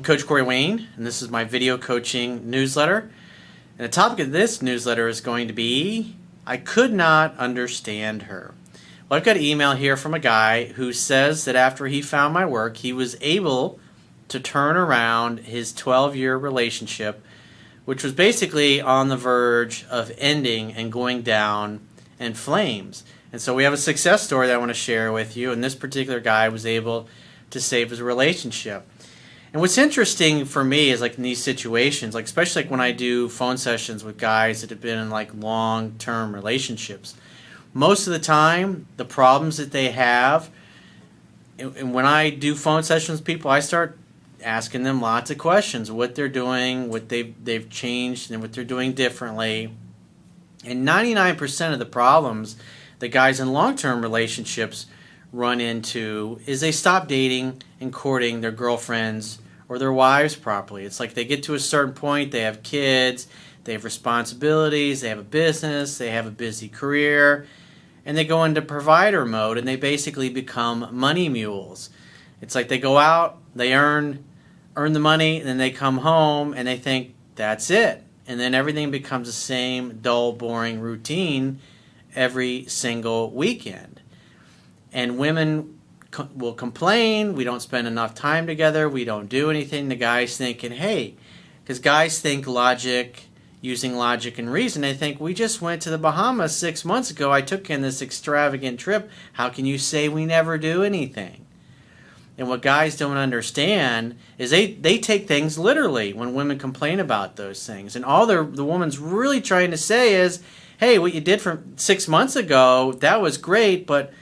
Coach Corey Wayne, and this is my video coaching newsletter. And the topic of this newsletter is going to be, I could not understand her. Well, I've got an email here from a guy who says that after he found my work, he was able to turn around his 12-year relationship, which was basically on the verge of ending and going down in flames. And so we have a success story that I want to share with you, and this particular guy was able to save his relationship. And what's interesting for me is, like, in these situations, like especially like when I do phone sessions with guys that have been in like long-term relationships, most of the time the problems that they have, and when I do phone sessions with people, I start asking them lots of questions, what they're doing, what they've changed, and what they're doing differently. And 99% of the problems that guys in long-term relationships run into is they stop dating and courting their girlfriends or their wives properly. It's like they get to a certain point, they have kids, they have responsibilities, they have a business, they have a busy career, and they go into provider mode, and they basically become money mules. It's like they go out, they earn the money, and then they come home and they think that's it. And then everything becomes the same dull, boring routine every single weekend. And women will complain, we don't spend enough time together, we don't do anything. The guy's thinking, hey, because guys think using logic and reason. They think, we just went to the Bahamas 6 months ago, I took in this extravagant trip, how can you say we never do anything? And what guys don't understand is they take things literally when women complain about those things. And all the woman's really trying to say is, hey, what you did from 6 months ago, that was great, but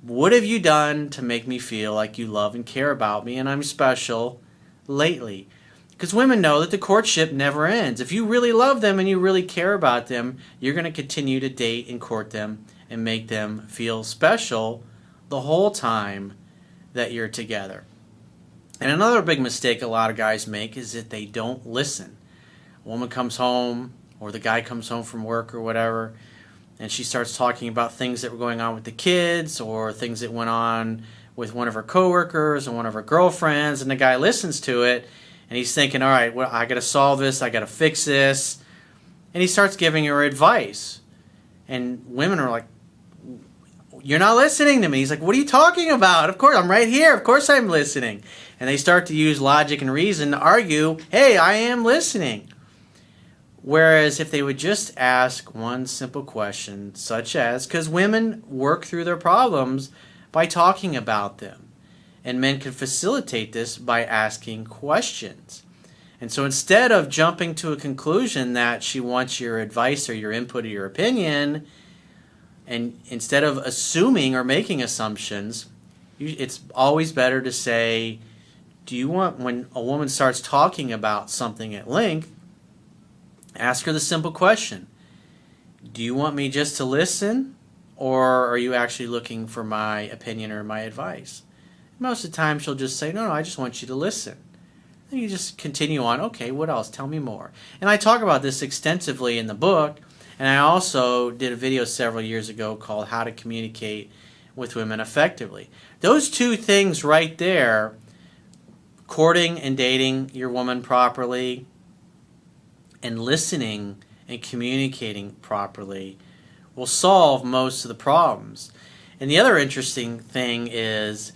what have you done to make me feel like you love and care about me and I'm special lately? Because women know that the courtship never ends. If you really love them and you really care about them, you're going to continue to date and court them and make them feel special the whole time that you're together. And another big mistake a lot of guys make is that they don't listen. A woman comes home, or the guy comes home from work or whatever, and she starts talking about things that were going on with the kids or things that went on with one of her coworkers or one of her girlfriends, and the guy listens to it, and he's thinking, all right, well, I got to solve this, I got to fix this, and he starts giving her advice. And women are like, you're not listening to me. He's like, what are you talking about? Of course, I'm right here. Of course I'm listening. And they start to use logic and reason to argue, hey, I am listening. Whereas if they would just ask one simple question, such as, because women work through their problems by talking about them, and men can facilitate this by asking questions. And so instead of jumping to a conclusion that she wants your advice or your input or your opinion, and instead of assuming or making assumptions, it's always better to say, do you want, when a woman starts talking about something at length, ask her the simple question, do you want me just to listen, or are you actually looking for my opinion or my advice? Most of the time she'll just say, no, I just want you to listen. Then you just continue on, okay, what else? Tell me more. And I talk about this extensively in the book, and I also did a video several years ago called How to Communicate with Women Effectively. Those two things right there, courting and dating your woman properly, and listening and communicating properly, will solve most of the problems. And the other interesting thing is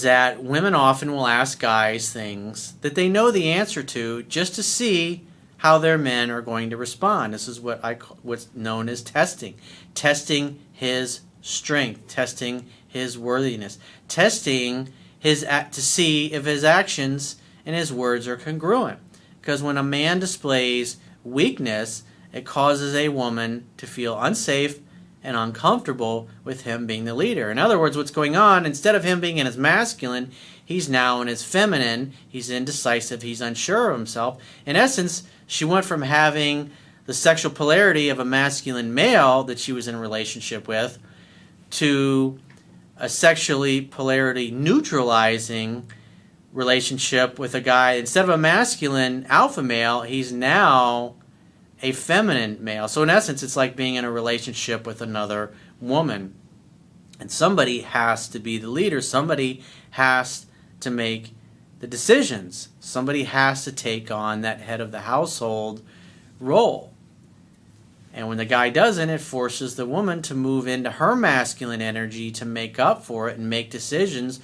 that women often will ask guys things that they know the answer to just to see how their men are going to respond. This is what's known as testing. Testing his strength, testing his worthiness, testing to see if his actions and his words are congruent. Because when a man displays weakness, it causes a woman to feel unsafe and uncomfortable with him being the leader. In other words, what's going on, instead of him being in his masculine, he's now in his feminine, he's indecisive, he's unsure of himself. In essence, she went from having the sexual polarity of a masculine male that she was in a relationship with to a sexually polarity neutralizing relationship with a guy. Instead of a masculine alpha male, he's now a feminine male. So in essence, it's like being in a relationship with another woman. And somebody has to be the leader. Somebody has to make the decisions. Somebody has to take on that head of the household role. And when the guy doesn't, it forces the woman to move into her masculine energy to make up for it and make decisions.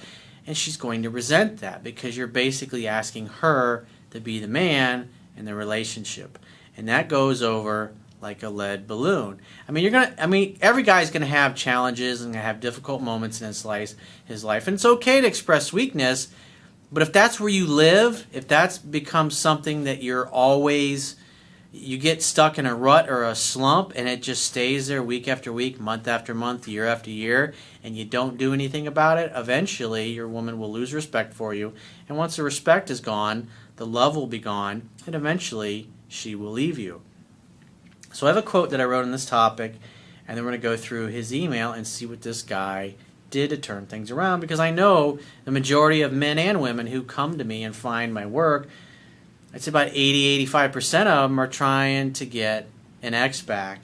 And she's going to resent that because you're basically asking her to be the man in the relationship. And that goes over like a lead balloon. Every guy's gonna have challenges and gonna have difficult moments in his life. And it's okay to express weakness, but if that's where you live, if that's becomes something that you get stuck in a rut or a slump and it just stays there week after week, month after month, year after year, and you don't do anything about it, eventually your woman will lose respect for you. And once the respect is gone, the love will be gone, and eventually she will leave you. So I have a quote that I wrote on this topic, and then we're going to go through his email and see what this guy did to turn things around, because I know the majority of men and women who come to me and find my work, I'd say about 80-85% of them are trying to get an ex back.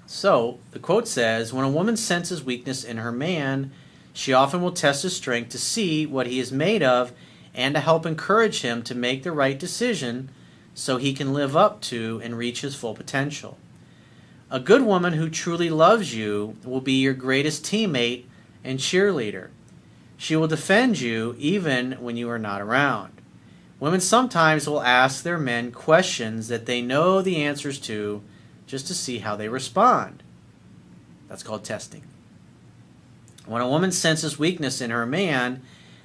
So the quote says, when a woman senses weakness in her man, she often will test his strength to see what he is made of and to help encourage him to make the right decision so he can live up to and reach his full potential. A good woman who truly loves you will be your greatest teammate and cheerleader. She will defend you even when you are not around. Women sometimes will ask their men questions that they know the answers to just to see how they respond. That's called testing. When a woman senses weakness in her man,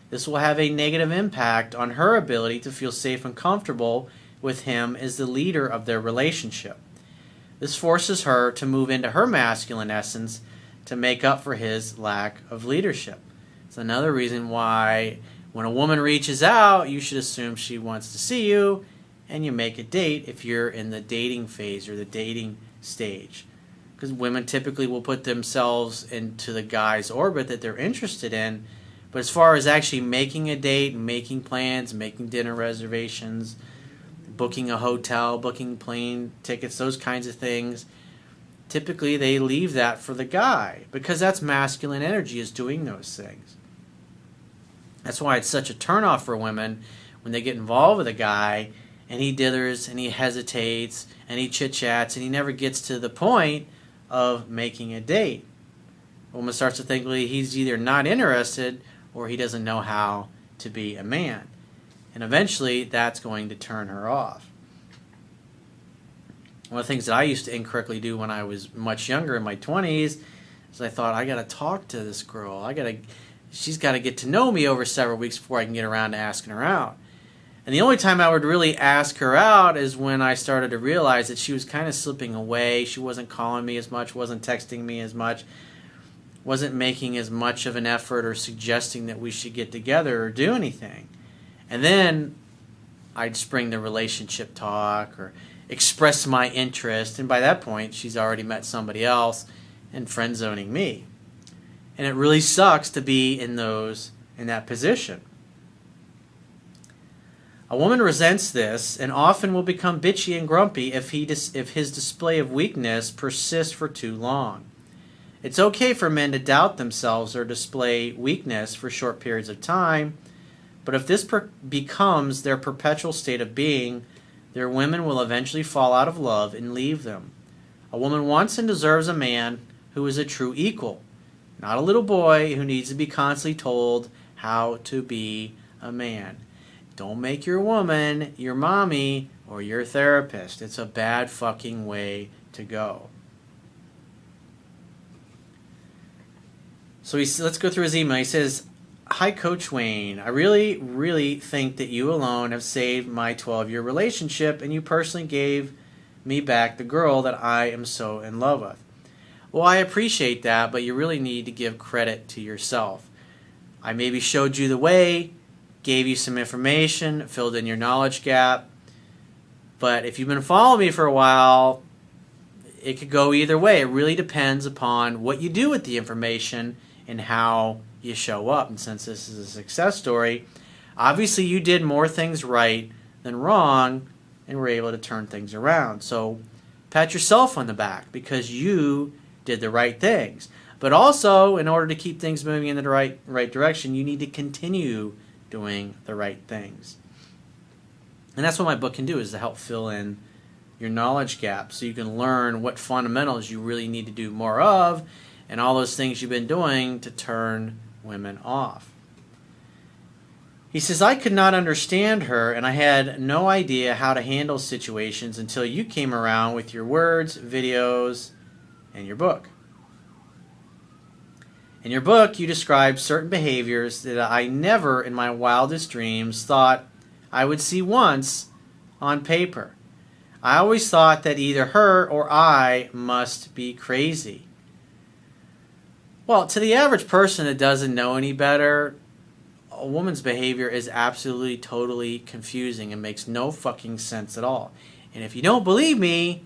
this will have a negative impact on her ability to feel safe and comfortable with him as the leader of their relationship. This forces her to move into her masculine essence to make up for his lack of leadership. It's another reason why when a woman reaches out, you should assume she wants to see you, and you make a date if you're in the dating phase or the dating stage. Because women typically will put themselves into the guy's orbit that they're interested in, but as far as actually making a date, making plans, making dinner reservations, booking a hotel, booking plane tickets, those kinds of things, typically they leave that for the guy because that's masculine energy is doing those things. That's why it's such a turnoff for women when they get involved with a guy and he dithers and he hesitates and he chit-chats and he never gets to the point of making a date. A woman starts to think, well, he's either not interested or he doesn't know how to be a man. And eventually, that's going to turn her off. One of the things that I used to incorrectly do when I was much younger, in my 20s, is I thought, I got to talk to this girl. She's got to get to know me over several weeks before I can get around to asking her out. And the only time I would really ask her out is when I started to realize that she was kind of slipping away. She wasn't calling me as much, wasn't texting me as much, wasn't making as much of an effort or suggesting that we should get together or do anything. And then I'd spring the relationship talk or express my interest. And by that point, she's already met somebody else and friend zoning me. And it really sucks to be in that position. A woman resents this and often will become bitchy and grumpy if his display of weakness persists for too long. It's okay for men to doubt themselves or display weakness for short periods of time, but if this becomes their perpetual state of being, their women will eventually fall out of love and leave them. A woman wants and deserves a man who is a true equal, not a little boy who needs to be constantly told how to be a man. Don't make your woman your mommy or your therapist. It's a bad fucking way to go. So let's go through his email. He says, "Hi, Coach Wayne. I really, really think that you alone have saved my 12-year relationship, and you personally gave me back the girl that I am so in love with." Well, I appreciate that, but you really need to give credit to yourself. I maybe showed you the way, gave you some information, filled in your knowledge gap, but if you've been following me for a while, it could go either way. It really depends upon what you do with the information and how you show up. And since this is a success story, obviously you did more things right than wrong and were able to turn things around. So pat yourself on the back because you did the right things. But also, in order to keep things moving in the right direction, you need to continue doing the right things. And that's what my book can do, is to help fill in your knowledge gap so you can learn what fundamentals you really need to do more of and all those things you've been doing to turn women off. He says, I could not understand her, and I had no idea how to handle situations until you came around with your words, videos, and your book. In your book, you describe certain behaviors that I never in my wildest dreams thought I would see once on paper. I always thought that either her or I must be crazy. Well, to the average person that doesn't know any better, a woman's behavior is absolutely, totally confusing and makes no fucking sense at all. And if you don't believe me,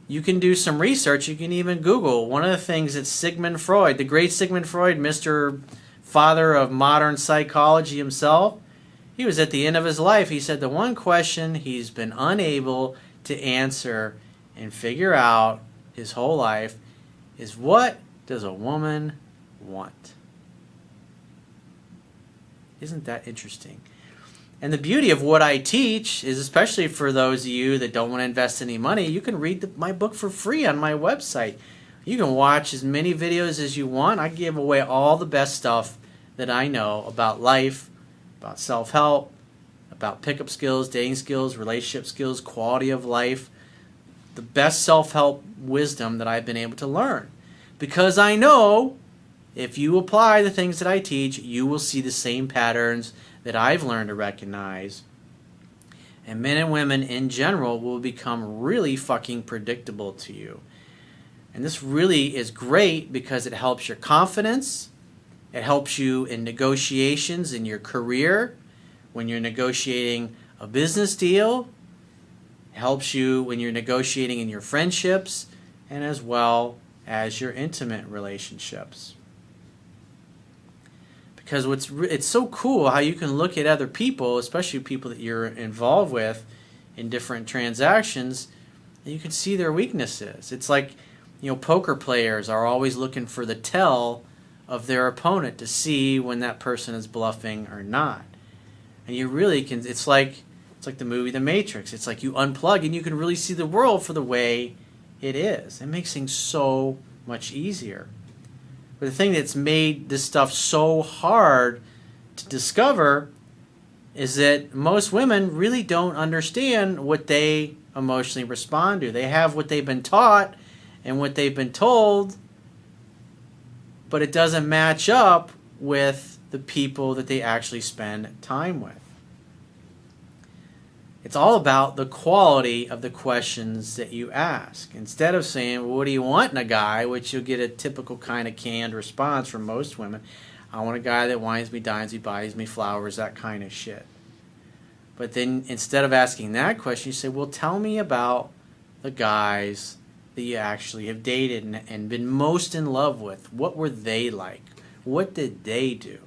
you can do some research. You can even Google. One of the things that Sigmund Freud, the great Sigmund Freud, Mr. Father of modern psychology himself, he was at the end of his life. He said the one question he's been unable to answer and figure out his whole life is, what does a woman want? Isn't that interesting? And the beauty of what I teach is, especially for those of you that don't want to invest any money, you can read my book for free on my website. You can watch as many videos as you want. I give away all the best stuff that I know about life, about self-help, about pickup skills, dating skills, relationship skills, quality of life, the best self-help wisdom that I've been able to learn. Because I know if you apply the things that I teach, you will see the same patterns that I've learned to recognize. And men and women in general will become really fucking predictable to you. And this really is great because it helps your confidence. It helps you in negotiations in your career, when you're negotiating a business deal. It helps you when you're negotiating in your friendships, and as well as your intimate relationships. Because it's so cool how you can look at other people, especially people that you're involved with in different transactions, and you can see their weaknesses. It's like, poker players are always looking for the tell of their opponent to see when that person is bluffing or not. And you really can, it's like the movie The Matrix. It's like you unplug and you can really see the world for the way it is. It makes things so much easier. But the thing that's made this stuff so hard to discover is that most women really don't understand what they emotionally respond to. They have what they've been taught and what they've been told, but it doesn't match up with the people that they actually spend time with. It's all about the quality of the questions that you ask. Instead of saying, well, what do you want in a guy, which you'll get a typical kind of canned response from most women. I want a guy that wines me, dines me, buys me flowers, that kind of shit. But then instead of asking that question, you say, well, tell me about the guys that you actually have dated and been most in love with. What were they like? What did they do?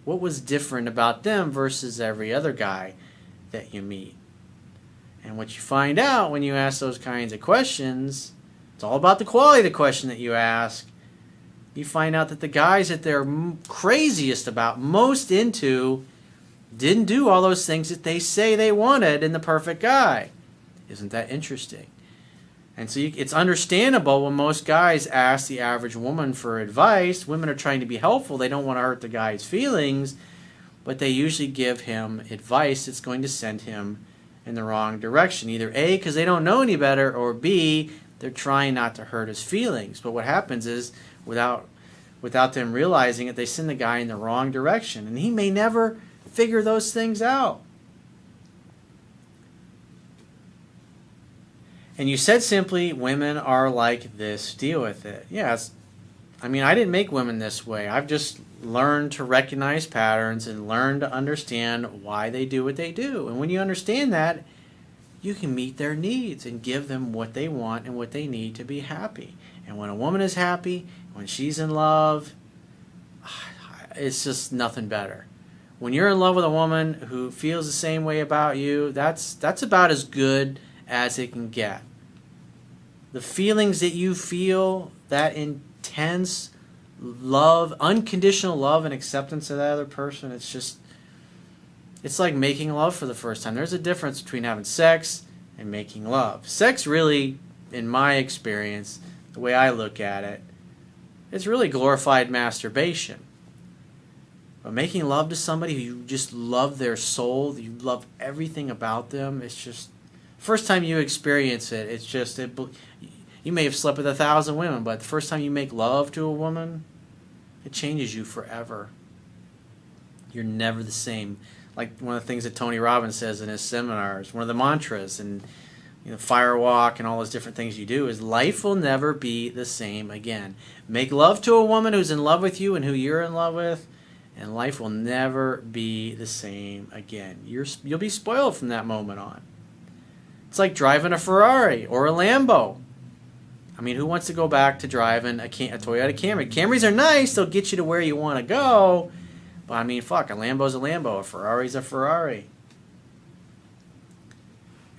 What was different about them versus every other guy that you meet? And what you find out when you ask those kinds of questions, it's all about the quality of the question that you ask. You find out that the guys that they're craziest about, most into, didn't do all those things that they say they wanted in the perfect guy. Isn't that interesting? And so it's understandable when most guys ask the average woman for advice. Women are trying to be helpful. They don't want to hurt the guy's feelings, but they usually give him advice that's going to send him in the wrong direction. Either A, because they don't know any better, or B, they're trying not to hurt his feelings. But what happens is, without them realizing it, they send the guy in the wrong direction. And he may never figure those things out. And you said simply, women are like this, deal with it. Yes, I didn't make women this way. I've just learned to recognize patterns and learn to understand why they do what they do. And when you understand that, you can meet their needs and give them what they want and what they need to be happy. And when a woman is happy, when she's in love, it's just nothing better. When you're in love with a woman who feels the same way about you, that's about as good as it can get. The feelings that you feel, that intense love, unconditional love and acceptance of that other person. It's like making love for the first time. There's a difference between having sex and making love. Sex really, in my experience, the way I look at it, it's really glorified masturbation. But making love to somebody who you just love their soul, you love everything about them, it's just, first time you experience it, it's just, you may have slept with 1,000 women, but the first time you make love to a woman, it changes you forever. You're never the same. Like one of the things that Tony Robbins says in his seminars, one of the mantras, and fire walk and all those different things you do, is life will never be the same again. Make love to a woman who's in love with you and who you're in love with, and life will never be the same again. You'll be spoiled from that moment on. It's like driving a Ferrari or a Lambo. I mean, who wants to go back to driving a Toyota Camry? Camrys are nice. They'll get you to where you want to go. But I mean, fuck, a Lambo's a Lambo. A Ferrari's a Ferrari.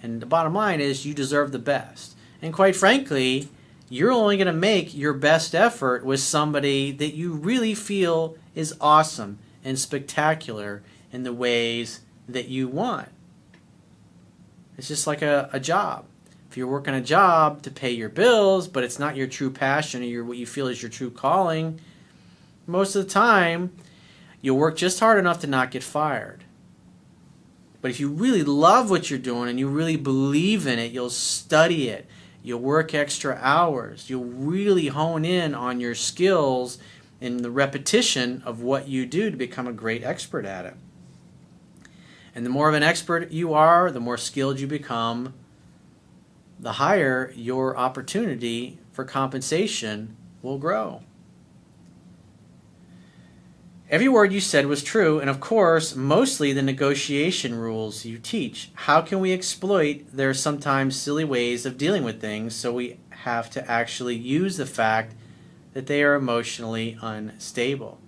And the bottom line is you deserve the best. And quite frankly, you're only going to make your best effort with somebody that you really feel is awesome and spectacular in the ways that you want. It's just like a job. If you're working a job to pay your bills, but it's not your true passion or what you feel is your true calling, most of the time, you'll work just hard enough to not get fired. But if you really love what you're doing and you really believe in it, you'll study it. You'll work extra hours. You'll really hone in on your skills and the repetition of what you do to become a great expert at it. And the more of an expert you are, the more skilled you become, the higher your opportunity for compensation will grow. Every word you said was true, and of course, mostly the negotiation rules you teach. How can we exploit their sometimes silly ways of dealing with things, so we have to actually use the fact that they are emotionally unstable?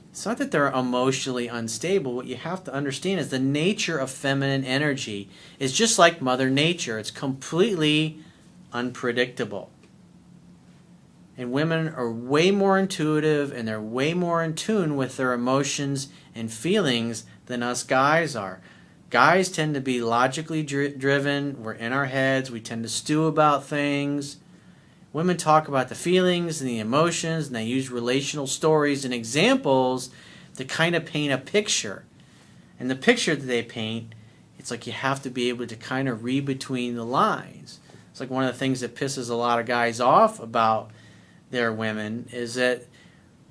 It's not that they're emotionally unstable. What you have to understand is the nature of feminine energy is just like Mother Nature. It's completely unpredictable. And women are way more intuitive and they're way more in tune with their emotions and feelings than us guys are. Guys tend to be logically driven. We're in our heads. We tend to stew about things. Women talk about the feelings and the emotions, and they use relational stories and examples to kind of paint a picture. And the picture that they paint, it's like you have to be able to kind of read between the lines. It's like one of the things that pisses a lot of guys off about their women is that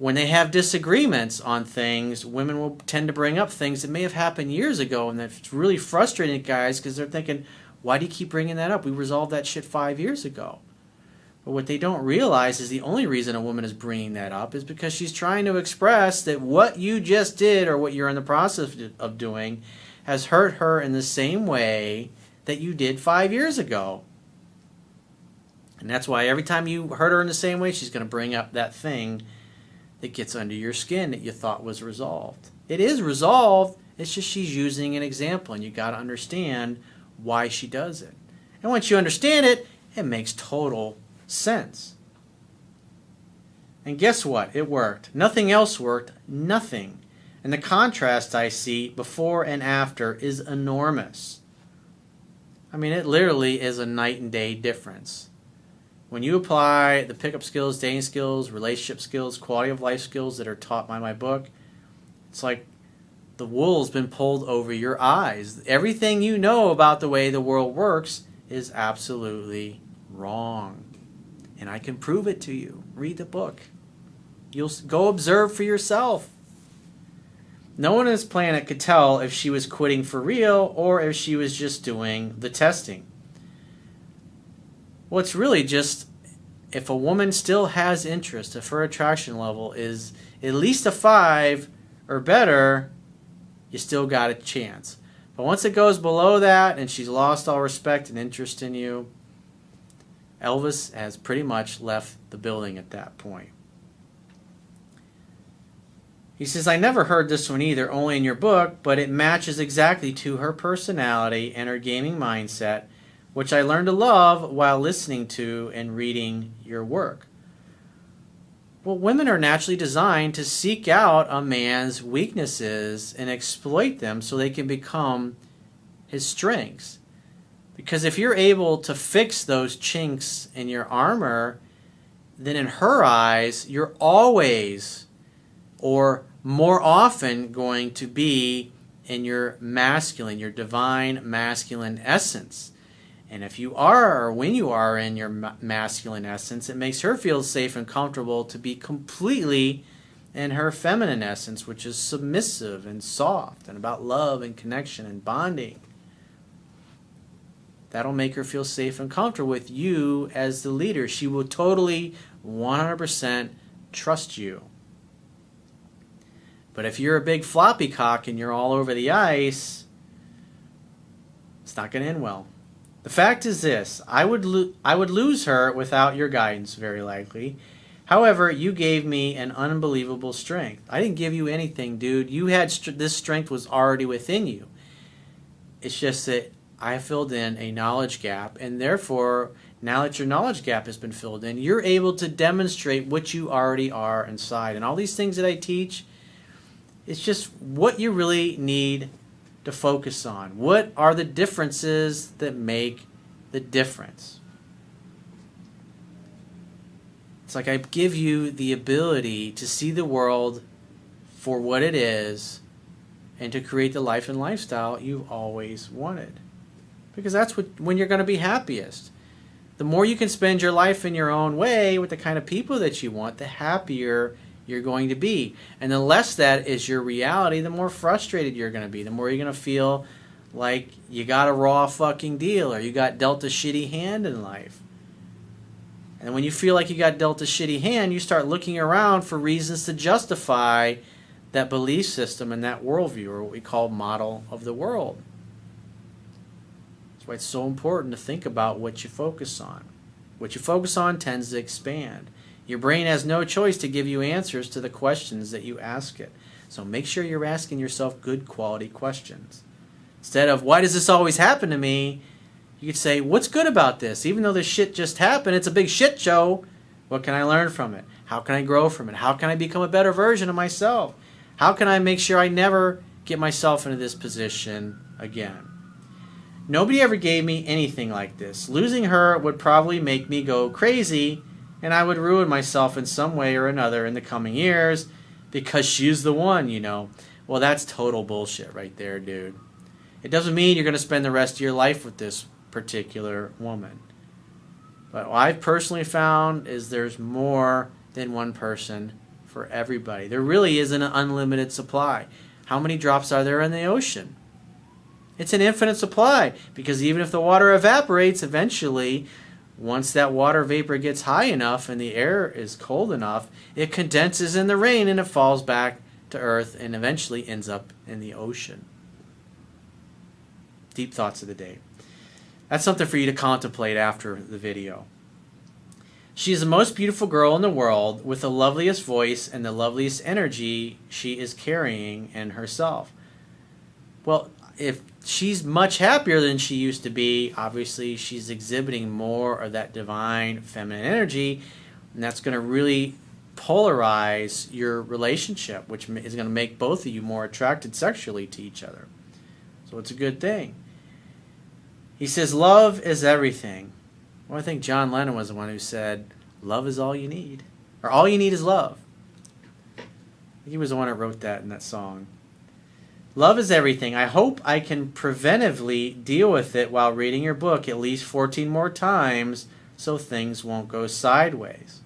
when they have disagreements on things, women will tend to bring up things that may have happened years ago, and that's really frustrating guys because they're thinking, why do you keep bringing that up? We resolved that shit 5 years ago. But what they don't realize is the only reason a woman is bringing that up is because she's trying to express that what you just did or what you're in the process of doing has hurt her in the same way that you did 5 years ago. And that's why every time you hurt her in the same way, she's going to bring up that thing that gets under your skin that you thought was resolved. It is resolved. It's just she's using an example, and you got to understand why she does it. And once you understand it, it makes total sense. And guess what? It worked. Nothing else worked. Nothing. And the contrast I see before and after is enormous. I mean, it literally is a night and day difference. When you apply the pickup skills, dating skills, relationship skills, quality of life skills that are taught by my book, it's like the wool's been pulled over your eyes. Everything you know about the way the world works is absolutely wrong. And I can prove it to you. Read the book. You'll go observe for yourself. No one on this planet could tell if she was quitting for real or if she was just doing the testing. Well, it's really just if a woman still has interest, if her attraction level is at least a 5 or better, you still got a chance. But once it goes below that and she's lost all respect and interest in you, Elvis has pretty much left the building at that point. He says, I never heard this one either, only in your book, but it matches exactly to her personality and her gaming mindset, which I learned to love while listening to and reading your work. Well, women are naturally designed to seek out a man's weaknesses and exploit them so they can become his strengths. Because if you're able to fix those chinks in your armor, then in her eyes, you're always or more often going to be in your masculine, your divine masculine essence. And if you are, or when you are in your masculine essence, it makes her feel safe and comfortable to be completely in her feminine essence, which is submissive and soft and about love and connection and bonding. That'll make her feel safe and comfortable with you as the leader. She will totally, 100% trust you. But if you're a big floppy cock and you're all over the ice, it's not going to end well. The fact is this, I would lose her without your guidance, very likely. However, you gave me an unbelievable strength. I didn't give you anything, dude. You had this strength was already within you. It's just that I filled in a knowledge gap, and therefore, now that your knowledge gap has been filled in, you're able to demonstrate what you already are inside. And all these things that I teach, it's just what you really need to focus on. What are the differences that make the difference? It's like I give you the ability to see the world for what it is and to create the life and lifestyle you've always wanted. Because that's when you're going to be happiest. The more you can spend your life in your own way with the kind of people that you want, the happier you're going to be. And the less that is your reality, the more frustrated you're going to be. The more you're going to feel like you got a raw fucking deal or you got dealt a shitty hand in life. And when you feel like you got dealt a shitty hand, you start looking around for reasons to justify that belief system and that worldview, or what we call model of the world. That's why it's so important to think about what you focus on. What you focus on tends to expand. Your brain has no choice to give you answers to the questions that you ask it. So make sure you're asking yourself good quality questions. Instead of, why does this always happen to me? You could say, what's good about this? Even though this shit just happened, it's a big shit show. What can I learn from it? How can I grow from it? How can I become a better version of myself? How can I make sure I never get myself into this position again? Nobody ever gave me anything like this. Losing her would probably make me go crazy, and I would ruin myself in some way or another in the coming years because she's the one, you know. Well, that's total bullshit right there, dude. It doesn't mean you're going to spend the rest of your life with this particular woman. But what I've personally found is there's more than one person for everybody. There really is an unlimited supply. How many drops are there in the ocean? It's an infinite supply, because even if the water evaporates, eventually, once that water vapor gets high enough and the air is cold enough, it condenses in the rain and it falls back to Earth and eventually ends up in the ocean. Deep thoughts of the day. That's something for you to contemplate after the video. She is the most beautiful girl in the world with the loveliest voice and the loveliest energy she is carrying in herself. Well, if she's much happier than she used to be, obviously she's exhibiting more of that divine feminine energy, and that's going to really polarize your relationship, which is going to make both of you more attracted sexually to each other. So it's a good thing. He says, love is everything. Well, I think John Lennon was the one who said, love is all you need. Or all you need is love. He was the one that wrote that in that song. Love is everything. I hope I can preventively deal with it while reading your book at least 14 more times so things won't go sideways.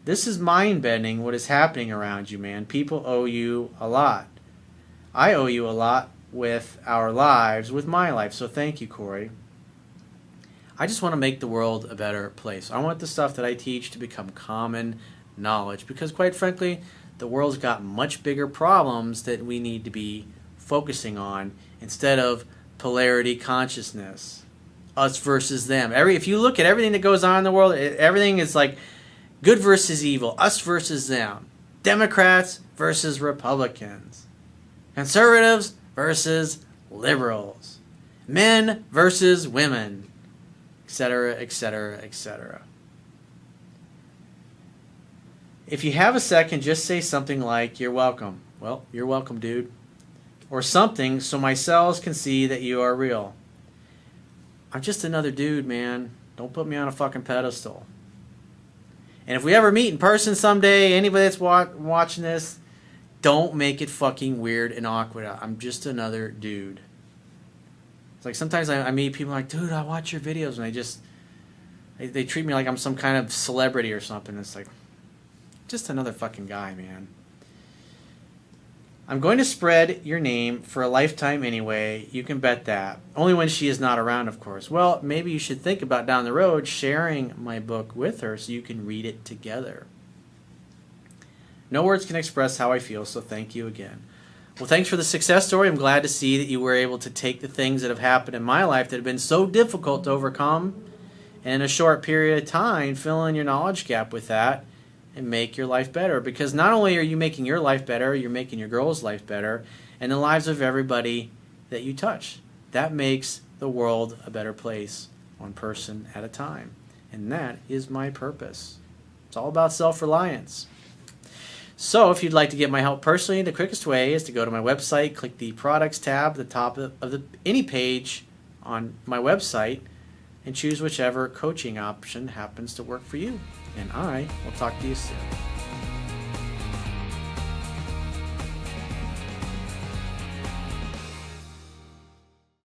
This is mind-bending what is happening around you, man. People owe you a lot. I owe you a lot with our lives, with my life. So thank you, Corey. I just want to make the world a better place. I want the stuff that I teach to become common knowledge, because quite frankly, the world's got much bigger problems that we need to be focusing on instead of polarity consciousness, us versus them. If you look at everything that goes on in the world, everything is like good versus evil, us versus them, Democrats versus Republicans, conservatives versus liberals, men versus women, etc., etc., etc. If you have a second, just say something like, "You're welcome." Well, you're welcome, dude. Or something so my cells can see that you are real. I'm just another dude, man. Don't put me on a fucking pedestal. And if we ever meet in person someday, anybody that's watching this, don't make it fucking weird and awkward. I'm just another dude. It's like sometimes I meet people like, dude, I watch your videos, and they treat me like I'm some kind of celebrity or something. It's like, just another fucking guy, man. I'm going to spread your name for a lifetime anyway. You can bet that. Only when she is not around, of course. Well, maybe you should think about down the road sharing my book with her so you can read it together. No words can express how I feel, so thank you again. Well, thanks for the success story. I'm glad to see that you were able to take the things that have happened in my life that have been so difficult to overcome, and in a short period of time, fill in your knowledge gap with that and make your life better. Because not only are you making your life better, you're making your girl's life better, and the lives of everybody that you touch. That makes the world a better place, one person at a time. And that is my purpose. It's all about self-reliance. So if you'd like to get my help personally, the quickest way is to go to my website, click the products tab at the top of any page on my website, and choose whichever coaching option happens to work for you. And I will talk to you soon.